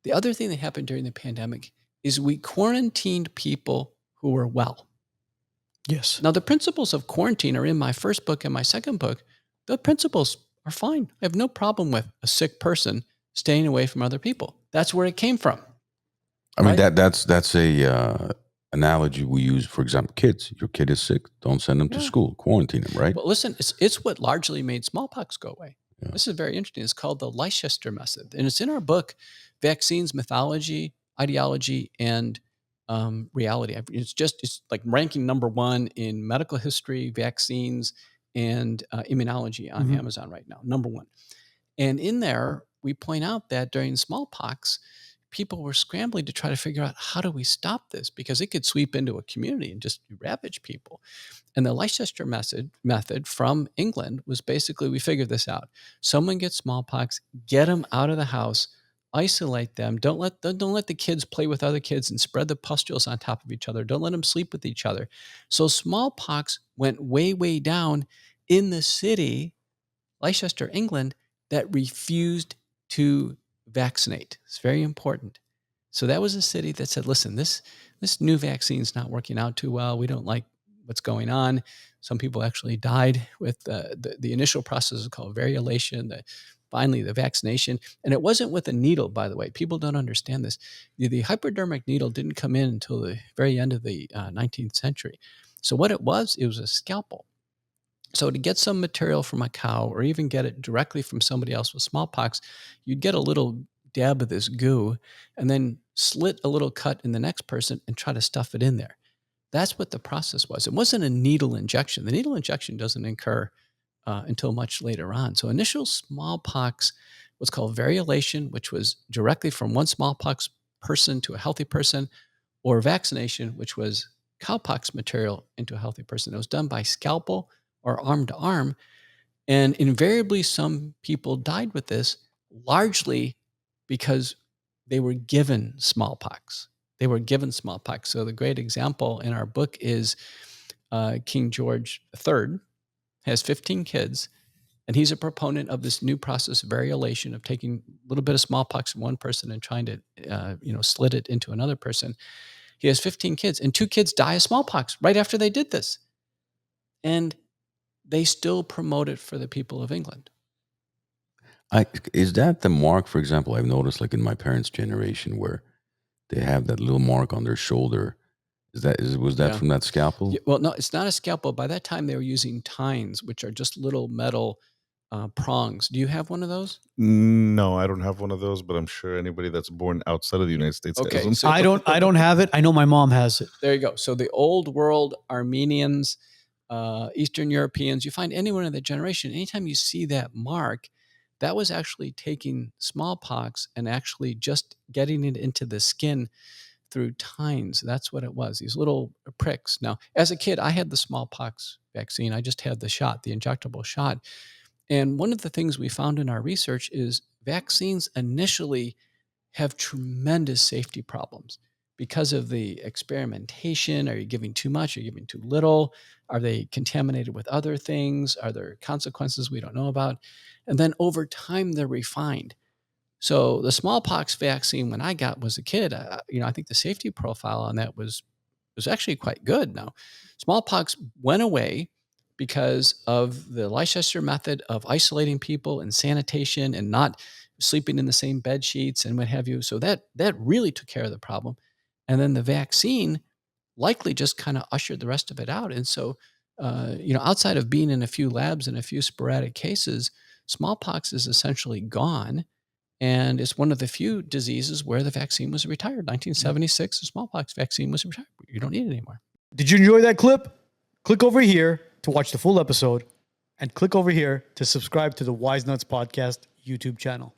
The other thing that happened during the pandemic is we quarantined people who were well. Yes. Now, the principles of quarantine are in my first book and my second book. The principles are fine. I have no problem with a sick person staying away from other people. That's where it came from. I mean, that's a analogy we use, for example, kids. Your kid is sick, don't send them to school, quarantine them, right? Well, listen, it's what largely made smallpox go away. Yeah. This is very interesting. It's called the Leicester method, and it's in our book, Vaccines, Mythology, Ideology, and Reality. It's like ranking number one in medical history, vaccines, and immunology on Amazon right now, number one. And in there, we point out that during smallpox, people were scrambling to try to figure out, how do we stop this? Because it could sweep into a community and just ravage people. And the Leicester method from England was basically, we figured this out. Someone gets smallpox, get them out of the house, isolate them. Don't let the kids play with other kids and spread the pustules on top of each other. Don't let them sleep with each other. So smallpox went way, way down in the city, Leicester, England, that refused to vaccinate. It's very important. So that was a city that said, listen, this new vaccine is not working out too well. We don't like what's going on. Some people actually died with the initial process is called variolation, finally the vaccination. And it wasn't with a needle, by the way. People don't understand this. The hypodermic needle didn't come in until the very end of the 19th century. So what it was a scalpel. So to get some material from a cow or even get it directly from somebody else with smallpox, you'd get a little dab of this goo and then slit a little cut in the next person and try to stuff it in there. That's what the process was. It wasn't a needle injection. The needle injection doesn't occur until much later on. So initial smallpox was called variolation, which was directly from one smallpox person to a healthy person, or vaccination, which was cowpox material into a healthy person. It was done by scalpel or arm to arm. And invariably, some people died with this, largely because they were given smallpox. They were given smallpox. So the great example in our book is King George III has 15 kids, and he's a proponent of this new process of variolation, of taking a little bit of smallpox from one person and trying to slit it into another person. He has 15 kids, and 2 kids die of smallpox right after they did this. And they still promote it for the people of England. Is that the mark, for example, I've noticed like in my parents' generation where they have that little mark on their shoulder. Was that from that scalpel? Yeah, well, no, it's not a scalpel. By that time, they were using tines, which are just little metal prongs. Do you have one of those? No, I don't have one of those, but I'm sure anybody that's born outside of the United States has them. So I don't have it. I know my mom has it. There you go. So the old world Armenians, Eastern Europeans, you find anyone in that generation, anytime you see that mark, that was actually taking smallpox and actually just getting it into the skin through tines. That's what it was, these little pricks. Now, as a kid, I had the smallpox vaccine. I just had the shot, the injectable shot. And one of the things we found in our research is vaccines initially have tremendous safety problems because of the experimentation. Are you giving too much? Are you giving too little? Are they contaminated with other things? Are there consequences we don't know about? And then over time, they're refined. So the smallpox vaccine, when I got was a kid, I think the safety profile on that was actually quite good. Now, smallpox went away because of the Leicester method of isolating people and sanitation and not sleeping in the same bed sheets and what have you. So that really took care of the problem. And then the vaccine likely just kind of ushered the rest of it out. And so, outside of being in a few labs and a few sporadic cases, smallpox is essentially gone. And it's one of the few diseases where the vaccine was retired. 1976, the smallpox vaccine was retired. You don't need it anymore. Did you enjoy that clip? Click over here to watch the full episode and click over here to subscribe to the WiseNuts podcast YouTube channel.